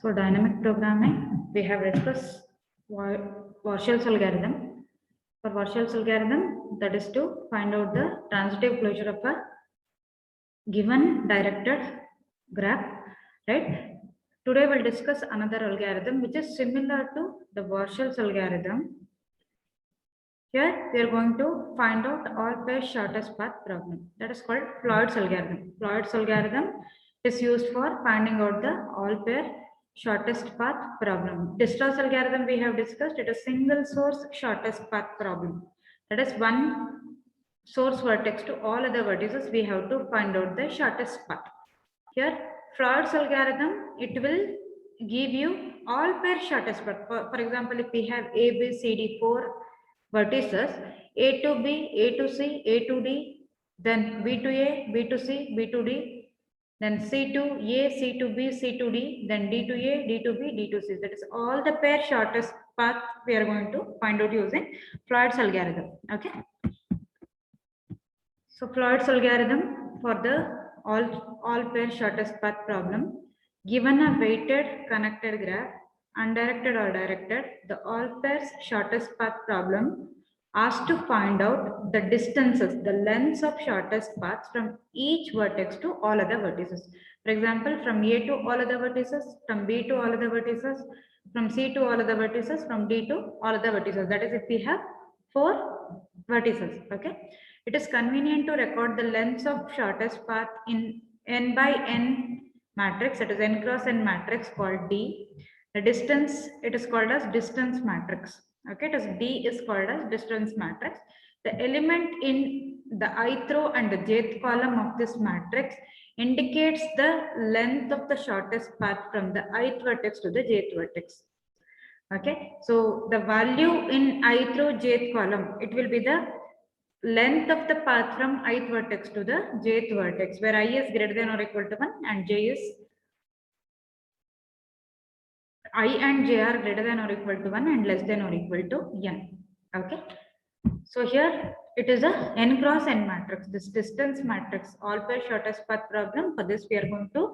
So dynamic programming, we have discussed Warshall's algorithm. For Warshall's algorithm, that is to find out the transitive closure of a given directed graph, right? Today we'll discuss another algorithm which is similar to the Warshall's algorithm. Here we are going to find out all pair shortest path problem. That is called Floyd's algorithm. Floyd's algorithm is used for finding out the all pair shortest path problem. Distraugh's algorithm we have discussed, it is single source shortest path problem. That is one source vertex to all other vertices, we have to find out the shortest path. Here Floyd's algorithm, it will give you all pair shortest path. For example, if we have A, B, C, D, 4 vertices, A to B, A to C, A to D, then B to A, B to C, B to D, then C to A, C to B, C to D, then D to A, D to B, D to C. That is all the pair shortest path we are going to find out using Floyd's algorithm. Okay. So Floyd's algorithm for the all pair shortest path problem, given a weighted connected graph, undirected or directed, the all pairs shortest path problem asks to find out the distances, the lengths of shortest paths from each vertex to all other vertices. For example, from A to all other vertices, from B to all other vertices, from C to all other vertices, from D to all other vertices. That is if we have 4 vertices. Okay. It is convenient to record the lengths of shortest path in n by n matrix, that is n cross n matrix called D. The distance, it is called as distance matrix. Okay, it is D is called as distance matrix. The element in the ith row and the jth column of this matrix indicates the length of the shortest path from the ith vertex to the jth vertex. Okay, so the value in ith row jth column, it will be the length of the path from ith vertex to the jth vertex, where I is greater than or equal to 1 and j is I and j are greater than or equal to 1 and less than or equal to n. Okay. So here it is a n cross n matrix, this distance matrix, all pair shortest path problem. For this we are going to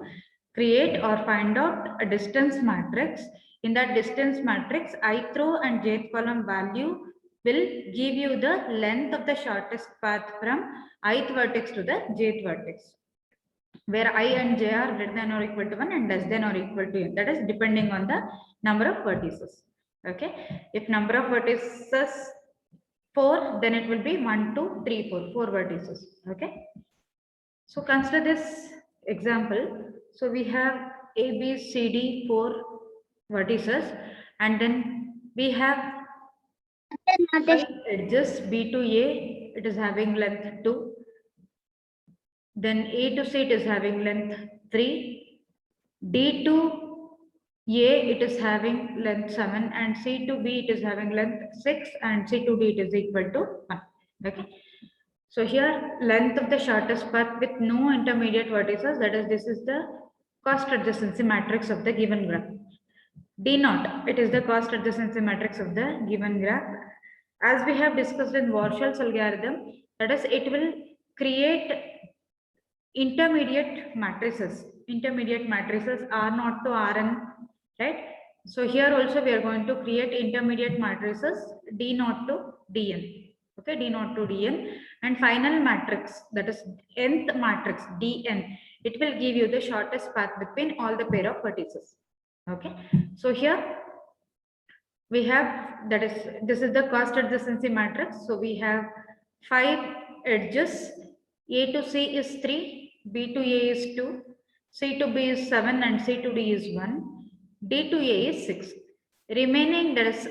create or find out a distance matrix. In that distance matrix, ith row and jth column value will give you the length of the shortest path from ith vertex to the jth vertex, where I and j are greater than or equal to 1 and less than or equal to n. That is depending on the number of vertices. Okay. If number of vertices 4, then it will be 1, 2, 3, 4, 4 vertices. Okay. So consider this example. So we have A, B, C, D, 4 vertices, and then we have 5 edges. B to A, it is having length 2. Then A to C, it is having length 3. D to A, it is having length 7, and C to B, it is having length 6, and C to D, it is equal to 1. Okay. So here length of the shortest path with no intermediate vertices, that is, this is the cost adjacency matrix of the given graph. D naught, it is the cost adjacency matrix of the given graph. As we have discussed in Warshall's algorithm, that is, it will create intermediate matrices. Intermediate matrices R naught to Rn, right? So here also we are going to create intermediate matrices D naught to Dn. Okay, D naught to Dn, and final matrix, that is nth matrix Dn, it will give you the shortest path between all the pair of vertices. Okay, so here we have, that is, this is the cost adjacency matrix. So we have 5 edges. A to C is 3, B to A is 2, C to B is 7, and C to D is 1, D to A is 6. Remaining, there is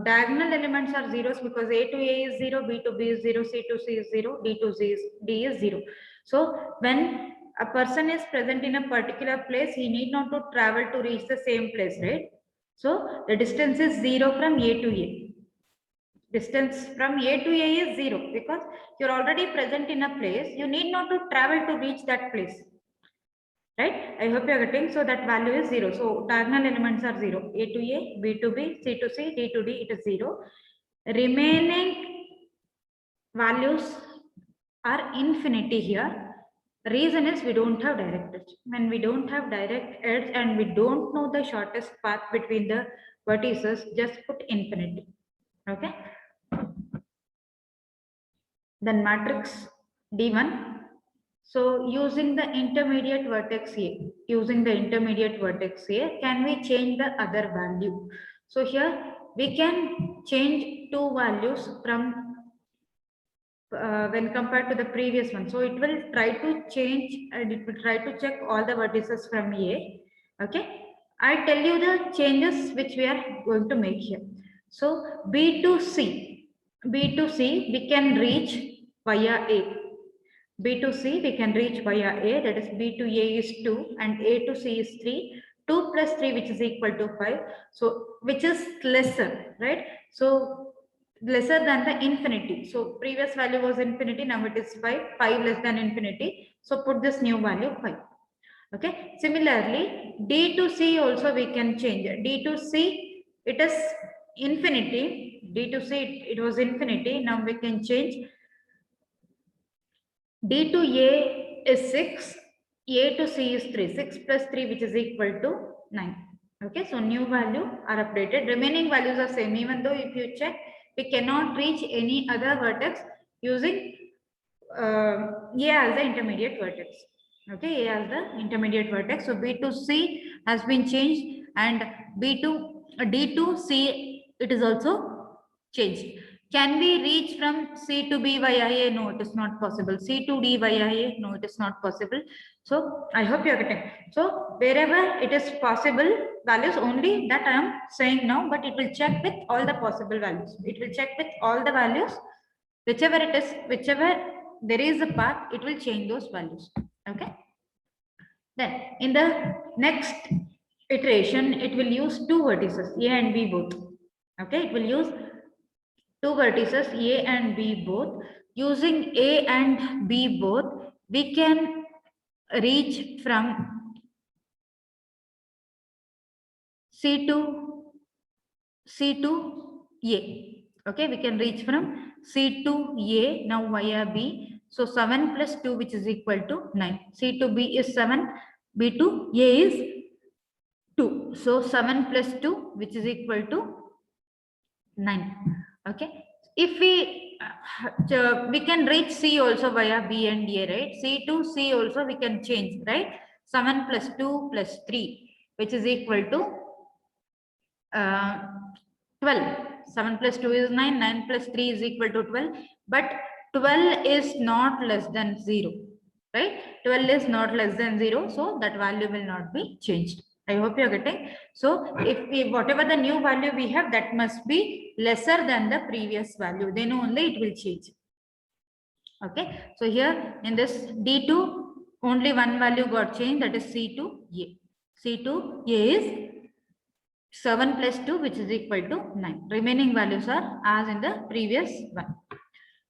diagonal elements are zeros because A to A is 0, B to B is 0, C to C is 0, D to D is 0. So when a person is present in a particular place, he need not to travel to reach the same place, right? So the distance is 0 from A to A. Distance from A to A is 0 because you're already present in a place. You need not to travel to reach that place. Right? I hope you're getting. So that value is 0. So diagonal elements are 0. A to A, B to B, C to C, D to D, it is 0. Remaining values are infinity here. Reason is we don't have direct edge. When we don't have direct edge and we don't know the shortest path between the vertices, just put infinity. Okay. Then matrix D1. So using the intermediate vertex A, can we change the other value? So here we can change two values from when compared to the previous one. So it will try to change and it will try to check all the vertices from A. Okay. I'll tell you the changes which we are going to make here. So B to C, we can reach via A. B to C we can reach via A, that is B to A is 2 and A to C is 3. 2 plus 3 which is equal to 5. So which is lesser, right? So lesser than the infinity. So previous value was infinity, now it is 5. 5 less than infinity. So put this new value 5. Okay. Similarly, D to C also we can change. D to C it is infinity. D to C it was infinity. Now we can change. D to A is 6. A to C is 3. 6 plus 3 which is equal to 9. Okay. So new value are updated. Remaining values are same. Even though if you check, we cannot reach any other vertex using A as the intermediate vertex. Okay, A as the intermediate vertex. So B to C has been changed and B to D to C it is also changed. Can we reach from C to B via A? No, it is not possible. C to D via A? No, it is not possible. So I hope you are getting. So wherever it is possible values only that I am saying now, but it will check with all the possible values. It will check with all the values, whichever it is, whichever there is a path, it will change those values. Okay. Then in the next iteration, it will use two vertices, A and B both. Okay, it will use two vertices, A and B both. Using A and B both, we can reach from C to A. Okay, we can reach from C to A now via B. So 7 plus 2 which is equal to 9. C to B is 7, B to A is 2. So 7 plus 2 which is equal to 9. Okay. If we can reach C also via B and A, right? C to C also we can change, right? 7 plus 2 plus 3 which is equal to 12. 7 plus 2 is 9. 9 plus 3 is equal to 12. But 12 is not less than 0, right? 12 is not less than 0. So that value will not be changed. I hope you are getting. So if we, whatever the new value we have, that must be lesser than the previous value. Then only it will change. Okay. So here in this D2, only one value got changed, that is C to A. C to A is 7 plus 2 which is equal to 9. Remaining values are as in the previous one.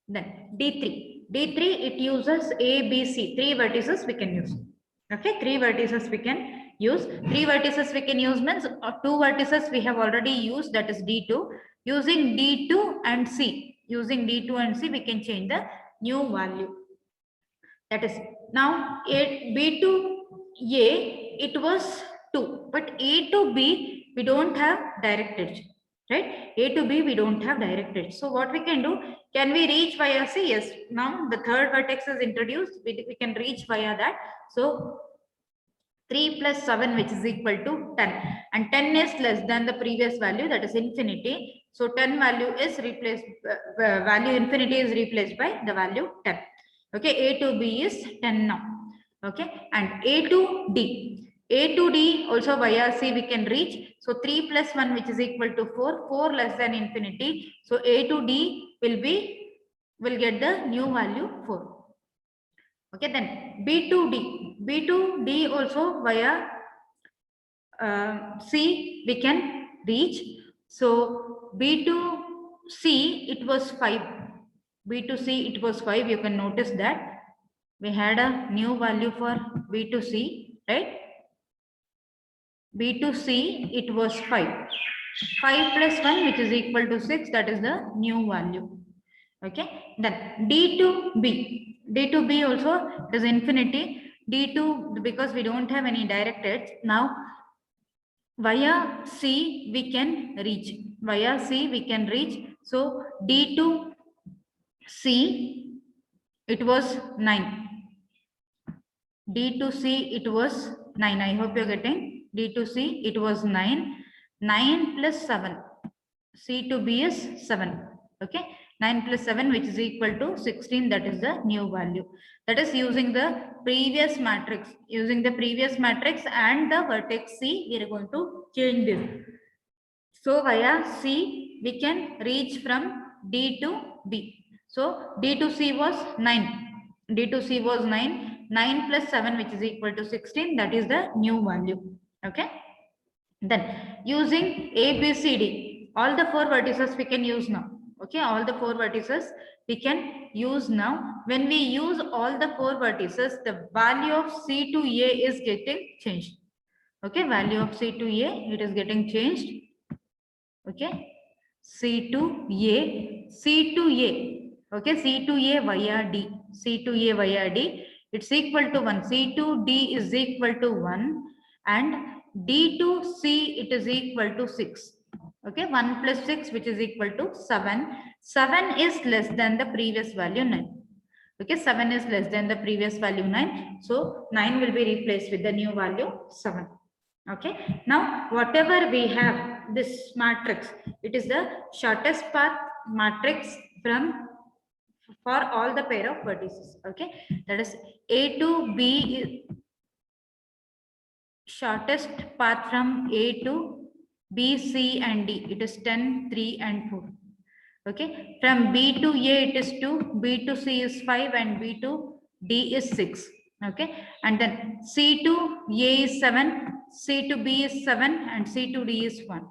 Then D3. D3 it uses A, B, C. 3 vertices we can use. Okay, 3 vertices we can use. 3 vertices we can use means 2 vertices we have already used, that is D2. Using D2 and C. Using D2 and C we can change the new value. That is now B to A it was 2, but A to B we don't have direct edge, right? A to B we don't have direct edge. So what we can do, can we reach via C? Yes. Now the third vertex is introduced, we can reach via that. So 3 plus 7 which is equal to 10, and 10 is less than the previous value, that is infinity. So 10 value is replaced, value infinity is replaced by the value 10. Okay, A to B is 10 now. Okay, and A to D. A to D also via C we can reach. So 3 plus 1 which is equal to 4. 4 less than infinity. So A to D will get the new value 4. Okay, then B to D. B to D also via C we can reach. So B to C it was 5. B to C it was 5. You can notice that we had a new value for B to C, right? B to C it was 5. 5 plus 1 which is equal to 6, that is the new value. Okay, then D to B. D to B also it is infinity. D to, because we don't have any direct edge. Now via C we can reach. Via C we can reach. So D to C it was 9. D to C it was 9. I hope you're getting. D to C it was 9. 9 plus 7. C to B is 7. Okay. 9 plus 7 which is equal to 16. That is the new value. That is using the previous matrix. Using the previous matrix and the vertex C, we are going to change this. So via C, we can reach from D to B. So D to C was 9. D to C was 9. 9 plus 7 which is equal to 16. That is the new value. Okay. Then using A, B, C, D, all the 4 vertices we can use now. Okay, all the 4 vertices we can use now. When we use all the 4 vertices, the value of C to A is getting changed. Okay, value of C to A, it is getting changed. Okay, C to A, C to A. Okay, C to A via D, C to A via D, it's equal to 1. C to D is equal to 1 and D to C it is equal to 6. Okay, 1 plus 6 which is equal to 7. 7 is less than the previous value 9. Okay, 7 is less than the previous value 9. So 9 will be replaced with the new value 7. Okay, now whatever we have this matrix, it is the shortest path matrix from for all the pair of vertices. Okay, that is A to B is shortest path from A to B, C and D. It is 10, 3 and 4. Okay, from B to A it is 2, B to C is 5 and B to D is 6. Okay, and then C to A is 7, C to B is 7 and C to D is 1.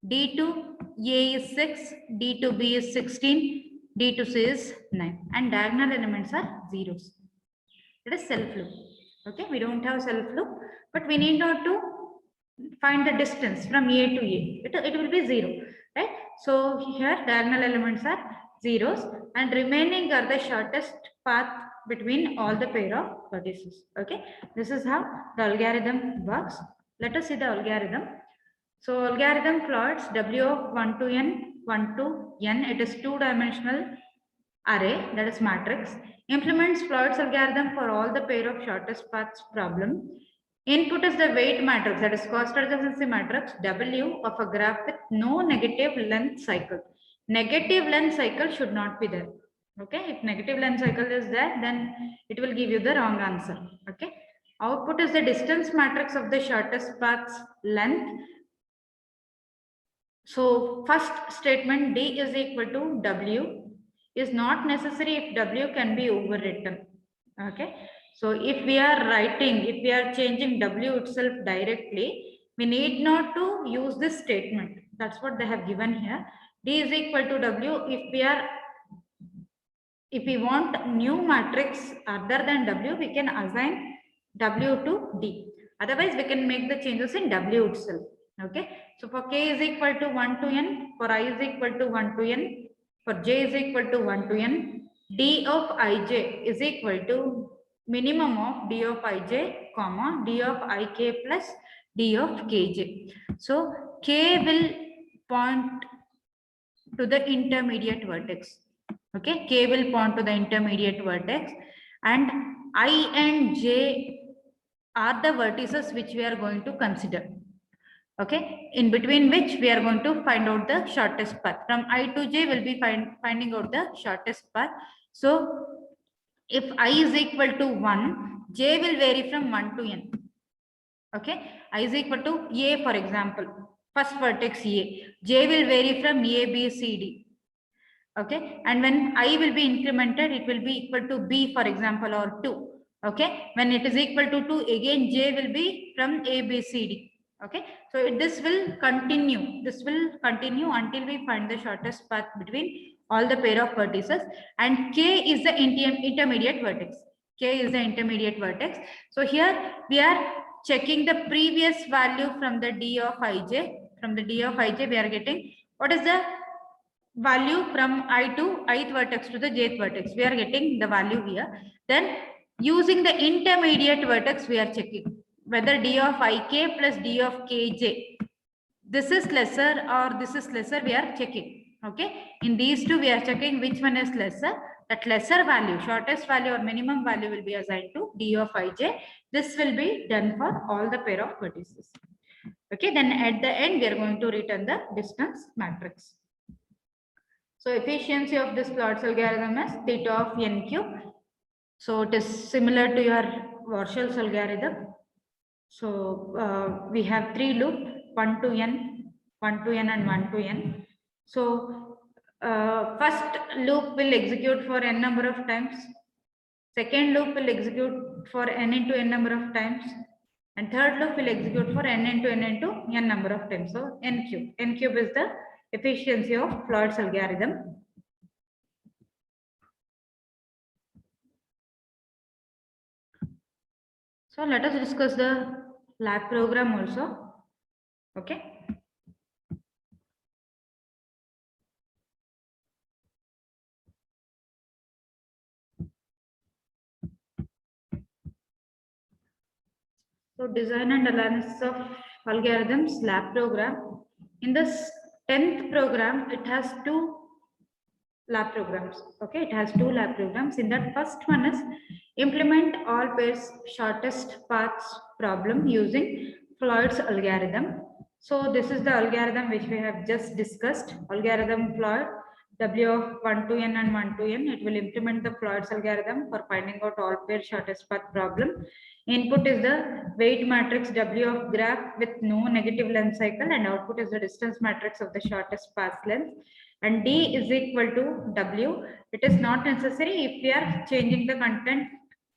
D to A is 6, D to B is 16, D to C is 9 and diagonal elements are zeros. It is self loop. Okay, we don't have self loop, but we need not to find the distance from A to A. It will be 0, right? So here diagonal elements are zeros and remaining are the shortest path between all the pair of vertices. Okay, this is how the algorithm works. Let us see the algorithm. So algorithm plots W of 1 to N, 1 to N. It is 2-dimensional array, that is matrix. Implements plots algorithm for all the pair of shortest paths problem. Input is the weight matrix, that is cost adjacency matrix W of a graph with no negative length cycle. Negative length cycle should not be there. Okay, if negative length cycle is there, then it will give you the wrong answer. Okay, output is the distance matrix of the shortest path's length. So first statement D is equal to W is not necessary if W can be overwritten. Okay, so if we are writing, if we are changing W itself directly, we need not to use this statement. That's what they have given here. D is equal to W. If we want new matrix other than W, we can assign W to D. Otherwise, we can make the changes in W itself. Okay, so for K is equal to 1 to N, for I is equal to 1 to N, for J is equal to 1 to N, D of Ij is equal to minimum of D of Ij, comma, D of Ik plus D of Kj. So K will point to the intermediate vertex. Okay, K will point to the intermediate vertex and I and J are the vertices which we are going to consider. Okay, in between which we are going to find out the shortest path. From I to J will be finding out the shortest path. So if I is equal to 1, J will vary from 1 to N. Okay, I is equal to A, for example, first vertex A. J will vary from A, B, C, D. Okay, and when I will be incremented, it will be equal to B, for example, or 2. Okay, when it is equal to 2, again J will be from A, B, C, D. Okay, so this will continue. This will continue until we find the shortest path between all the pair of vertices, and K is the intermediate vertex. K is the intermediate vertex. So here we are checking the previous value from the D of Ij. From the D of Ij, we are getting what is the value from I to ith vertex to the jth vertex. We are getting the value here. Then using the intermediate vertex, we are checking whether d of ik plus d of kj, this is lesser or this is lesser, we are checking. Okay, in these two we are checking which one is lesser. That lesser value, shortest value or minimum value will be assigned to d of ij. This will be done for all the pair of vertices. Okay, then at the end we are going to return the distance matrix. So efficiency of this Plot's algorithm is theta of n cube. So it is similar to your Warshall's algorithm. So we have three loops, 1 to n, 1 to n and 1 to n. So first loop will execute for n number of times. Second loop will execute for n into n number of times. And third loop will execute for n into n number of times. So n cube. N cube is the efficiency of Plot's algorithm. So let us discuss the lab program also. Okay. So design and analysis of algorithms lab program. In this 10th program, it has two lab programs. Okay, it has two lab programs. In that, first one is implement all pairs shortest paths problem using Floyd's algorithm. So this is the algorithm which we have just discussed. Algorithm Floyd, W of 1 to n and 1 to n. It will implement the Floyd's algorithm for finding out all pair shortest path problem. Input is the weight matrix W of graph with no negative length cycle, and output is the distance matrix of the shortest path length. And D is equal to W. It is not necessary if we are changing the content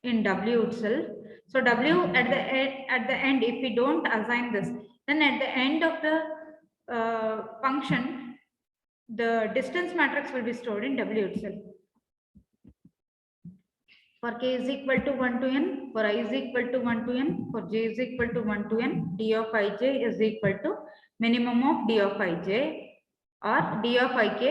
in W itself. So W at the end, if we don't assign this, then at the end of the function, the distance matrix will be stored in W itself. For k is equal to 1 to n, for I is equal to 1 to n, for j is equal to 1 to n, d of ij is equal to minimum of d of ij or d of ik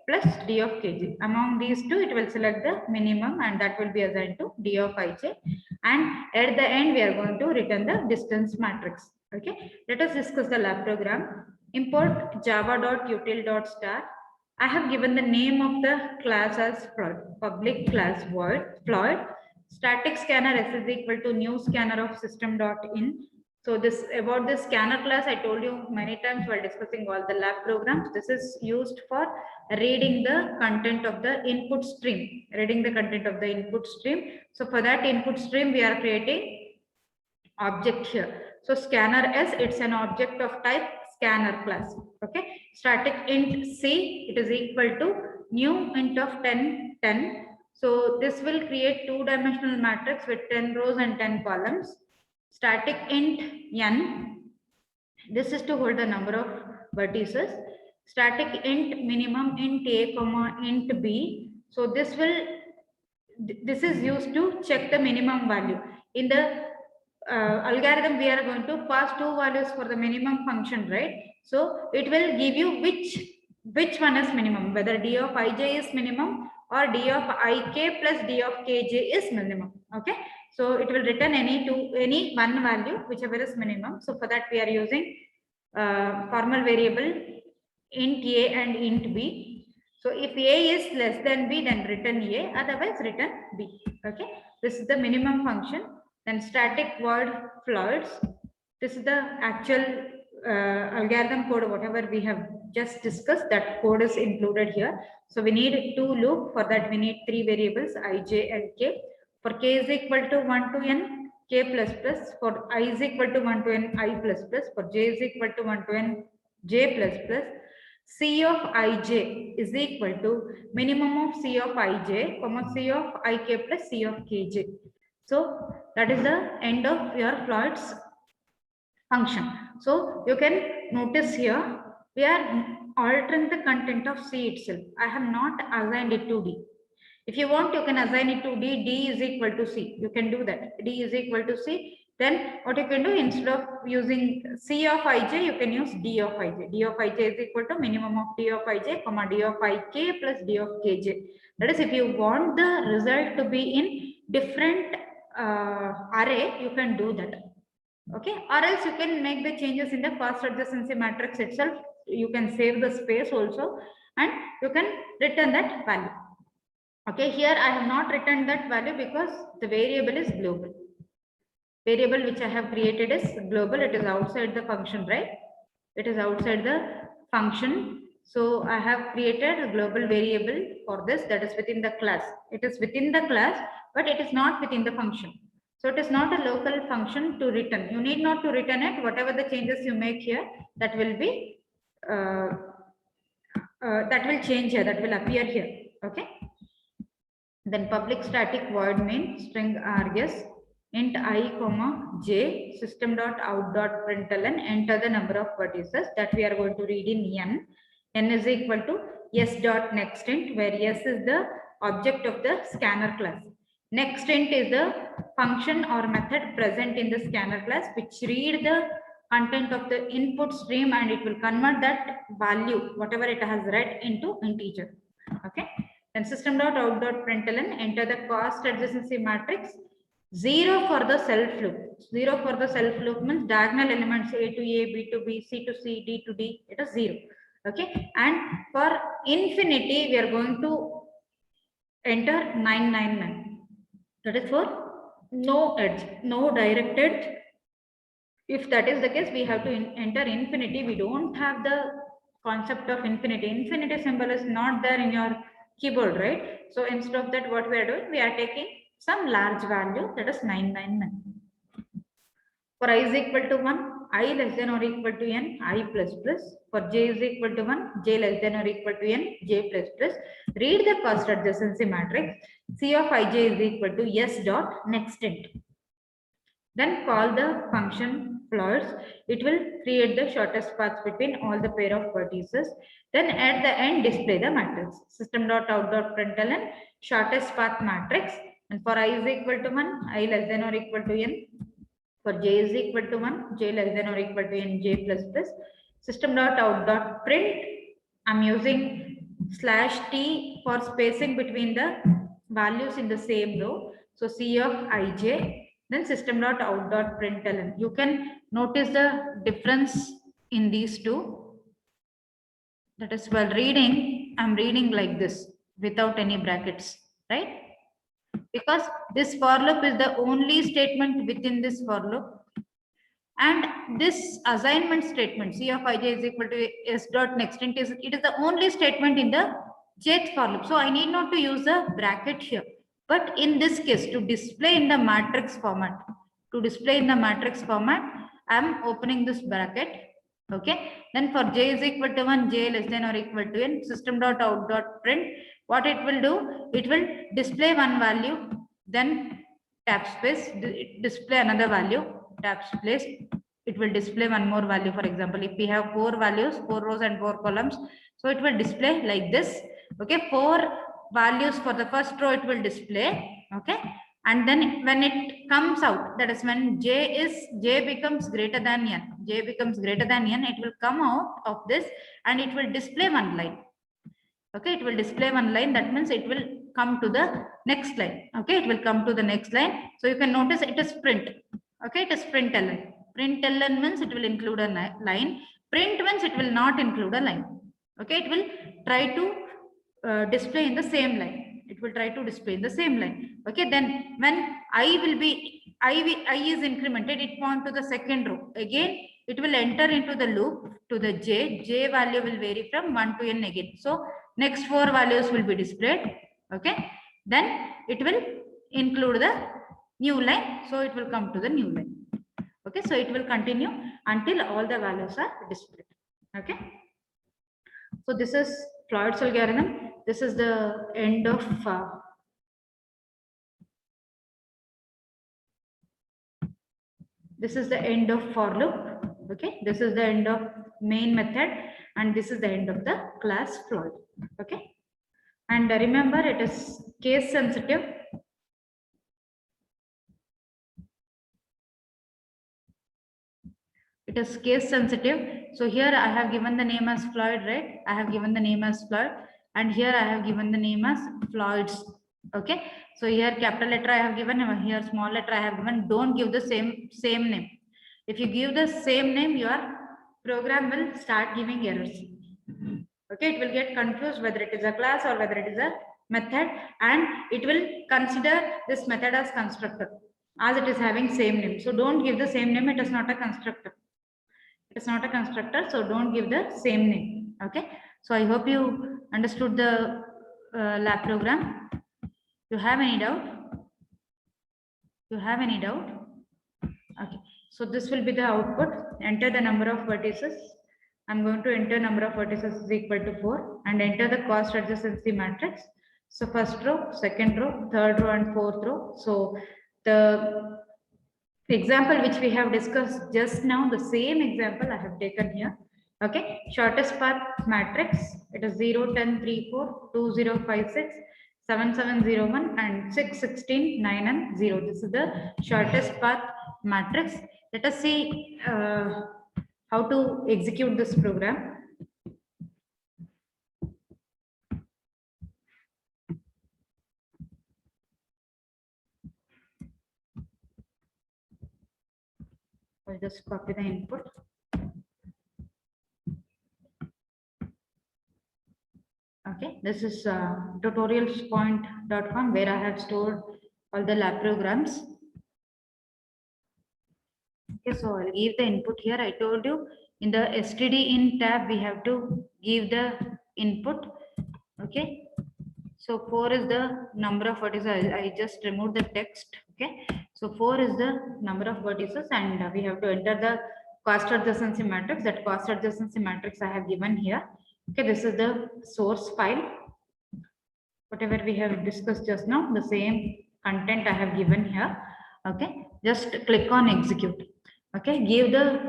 plus d of kj. Among these two, it will select the minimum and that will be assigned to d of ij. And at the end, we are going to return the distance matrix. Okay, let us discuss the lab program. Import java.util.star. I have given the name of the class as Floyd, public class void Floyd. Static scanner s is equal to new scanner of system.in. So this about this scanner class, I told you many times while discussing all the lab programs. This is used for reading the content of the input stream, reading the content of the input stream. So for that input stream, we are creating object here. So scanner S, it's an object of type scanner class. Okay, static int C, it is equal to new int of 10 10. So this will create two-dimensional matrix with 10 rows and 10 columns. Static int n, this is to hold the number of vertices. Static int minimum int a comma int b. So this is used to check the minimum value. In the algorithm, we are going to pass two values for the minimum function, right? So it will give you which one is minimum, whether d of ij is minimum or d of ik plus d of kj is minimum. Okay, so it will return any one value whichever is minimum. So for that we are using formal variable int a and int b. So if a is less than b, then return a, otherwise return b. Okay, this is the minimum function. Then static void Floyd's. This is the actual algorithm code, whatever we have just discussed, that code is included here. So we need two loop. For that we need three variables ij and k. For k is equal to 1 to n, k plus plus. For I is equal to 1 to n, I plus plus. For j is equal to 1 to n, j plus plus. C of ij is equal to minimum of C of ij, comma C of ik plus C of kj. So that is the end of your Floyd's function. So you can notice here, we are altering the content of C itself. I have not assigned it to D. If you want, you can assign it to D. D is equal to C. You can do that. D is equal to C. Then what you can do, instead of using C of ij, you can use D of ij. D of ij is equal to minimum of D of ij, comma D of ik plus D of kj. That is, if you want the result to be in different array, you can do that. Okay, or else you can make the changes in the cost adjacency matrix itself. You can save the space also, and you can return that value. Okay, here I have not written that value because the variable is global. Variable which I have created is global. It is outside the function, right? It is outside the function. So I have created a global variable for this, that is within the class. It is within the class, but it is not within the function. So it is not a local function to return. You need not to return it. Whatever the changes you make here, that will be that will change here. That will appear here. Okay. Then public static void main string args int I comma j system dot out dot println, enter the number of vertices that we are going to read in n. N is equal to s dot next int, where s is the object of the scanner class. Next int is the function or method present in the scanner class which read the content of the input stream and it will convert that value, whatever it has read, into integer. Okay. Then system dot out dot println, enter the cost adjacency matrix. 0 for the self loop. 0 for the self loop means diagonal elements A to A, B to B, C to C, D to D. It is 0. Okay. And for infinity, we are going to enter 999. That is for no edge, no direct edge. If that is the case, we have to enter infinity. We don't have the concept of infinity. Infinity symbol is not there in your keyboard, right? So instead of that, what we are doing, we are taking some large value, that is 999. For I is equal to 1, I less than or equal to n, I plus plus. For j is equal to 1, j less than or equal to n, j plus plus. Read the cost adjacency matrix. C of ij is equal to s dot next int. Then call the function floors. It will create the shortest path between all the pair of vertices. Then at the end, display the matrix. System dot out dot println shortest path matrix. And for I is equal to 1, I less than or equal to n. For j is equal to 1, j less than or equal to n, j plus plus. System dot out dot print. I'm using /t for spacing between the values in the same row. So C of ij. Then system dot out dot println. You can notice the difference in these two. That is, while reading, I'm reading like this without any brackets, right? Because this for loop is the only statement within this for loop. And this assignment statement, C of ij is equal to s dot next int, it is the only statement in the jth for loop. So I need not to use a bracket here. But in this case, to display in the matrix format, I'm opening this bracket. Okay. Then for j is equal to 1, j less than or equal to n, system dot out dot print. What it will do? It will display one value, then tab space, display another value, tab space. It will display one more value. For example, if we have 4 values, 4 rows and 4 columns, so it will display like this. Okay, 4 values for the first row it will display. Okay, and then when it comes out, that is when j becomes greater than n, it will come out of this and it will display one line. Okay, it will display one line. That means it will come to the next line. Okay, it will come to the next line. So you can notice it is print. Okay, it is println. Println means it will include a line. Print means it will not include a line. Okay, it will try to display in the same line. It will try to display in the same line. Okay, then when I is incremented, it point to the second row. Again, it will enter into the loop to the j value will vary from 1 to n again. So next 4 values will be displayed. Okay, then it will include the new line. So it will come to the new line. Okay, so it will continue until all the values are displayed. Okay, so this is Floyd's algorithm. This is the end of for loop. Okay, this is the end of main method and this is the end of the class Floyd. Okay, and remember, it is case sensitive. It is case sensitive. So here I have given the name as fluid, right? I have given the name as fluid, and here I have given the name as fluids. Okay. So here capital letter I have given, here small letter I have given. Don't give the same name. If you give the same name, your program will start giving errors. Okay, it will get confused whether it is a class or whether it is a method, and it will consider this method as constructor as it is having same name. So don't give the same name. It is not a constructor. It is not a constructor. So don't give the same name. Okay. So I hope you understood the lab program. You have any doubt? You have any doubt? Okay. So this will be the output. Enter the number of vertices. I'm going to enter number of vertices is equal to 4 and enter the cost adjacency matrix. So first row, second row, third row and fourth row. So the example which we have discussed just now, the same example I have taken here. Okay, shortest path matrix, it is 0, 10, 3, 4, 2, 0, 5, 6, 7, 7, 0, 1 and 6, 16, 9 and 0. This is the shortest path matrix. Let us see how to execute this program. I'll just copy the input. Okay, this is tutorialspoint.com where I have stored all the lab programs. Okay, so I'll give the input here. I told you in the stdin tab we have to give the input. Okay, so 4 is the number of vertices. I just removed the text. Okay, so 4 is the number of vertices, and we have to enter the cost adjacency matrix. That cost adjacency matrix I have given here. Okay, this is the source file. Whatever we have discussed just now, the same content I have given here. Okay, just click on execute. Okay, give the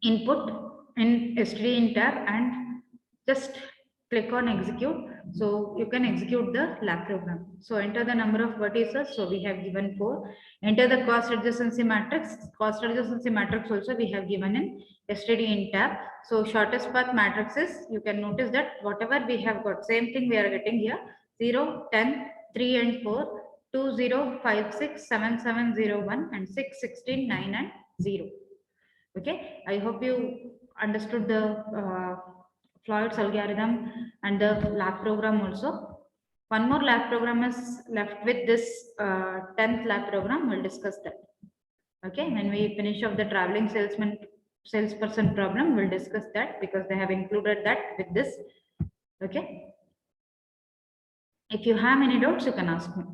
input in stdin tab and just click on execute. So you can execute the lab program. So enter the number of vertices. So we have given 4. Enter the cost adjacency matrix. Cost adjacency matrix also we have given in stdin tab. So shortest path matrices, you can notice that whatever we have got, same thing we are getting here: 0, 10, 3 and 4, 2, 0, 5, 6, 7, 7, 0, 1 and 6, 16, 9 and 0. Okay, I hope you understood the fluids algorithm and the lab program also. One more lab program is left with this 10th lab program. We'll discuss that. Okay, when we finish off the traveling salesperson problem, we'll discuss that because they have included that with this. Okay, if you have any doubts, you can ask me.